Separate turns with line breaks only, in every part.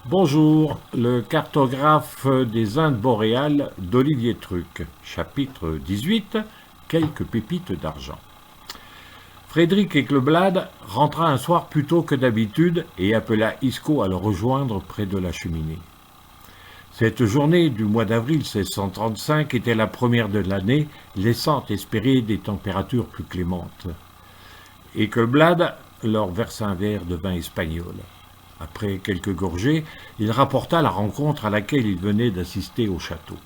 Bonjour, le cartographe des Indes boréales d'Olivier Truc, chapitre 18, quelques pépites d'argent. Frédéric Eckleblad rentra un soir plus tôt que d'habitude et appela Isco à le rejoindre près de la cheminée. Cette journée du mois d'avril 1635 était la première de l'année, laissant espérer des températures plus clémentes. Eckleblad leur versa un verre de vin espagnol. Après quelques gorgées, il rapporta la rencontre à laquelle il venait d'assister au château.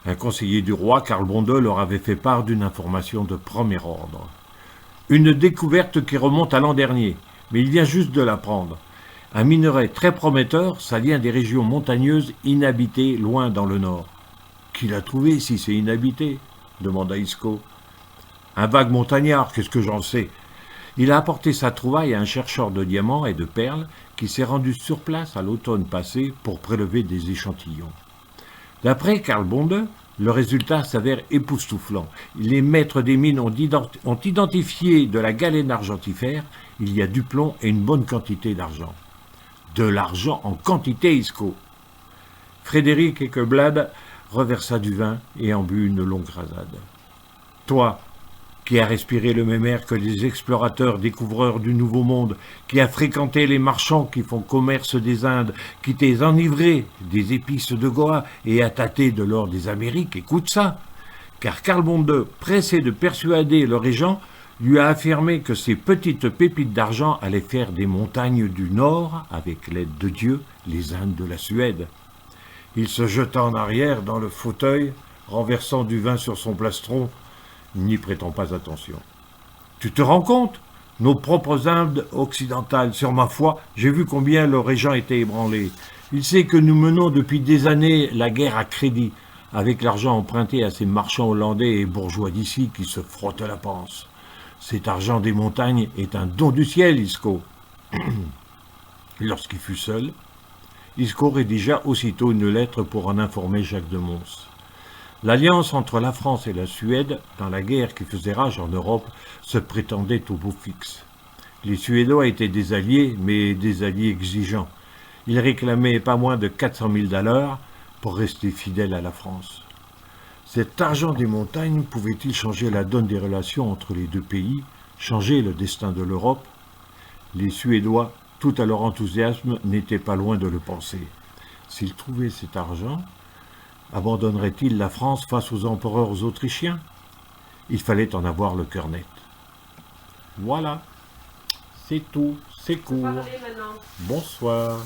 Un conseiller du roi, Karl Bonde, leur avait fait part d'une information de premier ordre. Une découverte qui remonte à l'an dernier, mais il vient juste de l'apprendre. Un minerai très prometteur, ça vient des régions montagneuses inhabitées loin dans le nord. Qui l'a trouvé si c'est inhabité demanda Isco. Un vague montagnard, qu'est-ce que j'en sais? Il a apporté sa trouvaille à un chercheur de diamants et de perles qui s'est rendu sur place à l'automne passé pour prélever des échantillons. D'après Karl Bonde, le résultat s'avère époustouflant. Les maîtres des mines ont identifié de la galène argentifère, il y a du plomb et une bonne quantité d'argent. De l'argent en quantité, Isco. Frédéric Eckleblad reversa du vin et en but une longue rasade. Toi, qui a respiré le même air que les explorateurs découvreurs du Nouveau Monde, qui a fréquenté les marchands qui font commerce des Indes, qui t'es enivré des épices de Goa et a tâté de l'or des Amériques, écoute ça. Car Karl Bonde, pressé de persuader le régent, lui a affirmé que ces petites pépites d'argent allaient faire des montagnes du Nord, avec l'aide de Dieu, les Indes de la Suède. Il se jeta en arrière dans le fauteuil, renversant du vin sur son plastron, n'y prêtant pas attention. Tu te rends compte? Nos propres Indes occidentales, sur ma foi, j'ai vu combien le régent était ébranlé. Il sait que nous menons depuis des années la guerre à crédit, avec l'argent emprunté à ces marchands hollandais et bourgeois d'ici qui se frottent la panse. Cet argent des montagnes est un don du ciel, Isco. Lorsqu'il fut seul, Isco rédigea aussitôt une lettre pour en informer Jacques de Mons. L'alliance entre la France et la Suède, dans la guerre qui faisait rage en Europe, se prétendait au beau fixe. Les Suédois étaient des alliés, mais des alliés exigeants. Ils réclamaient pas moins de 400 000 $ pour rester fidèles à la France. Cet argent des montagnes pouvait-il changer la donne des relations entre les deux pays, changer le destin de l'Europe? Les Suédois, tout à leur enthousiasme, n'étaient pas loin de le penser. S'ils trouvaient cet argent, abandonnerait-il la France face aux empereurs autrichiens? Il fallait en avoir le cœur net. Voilà, c'est tout, c'est court. Bonsoir.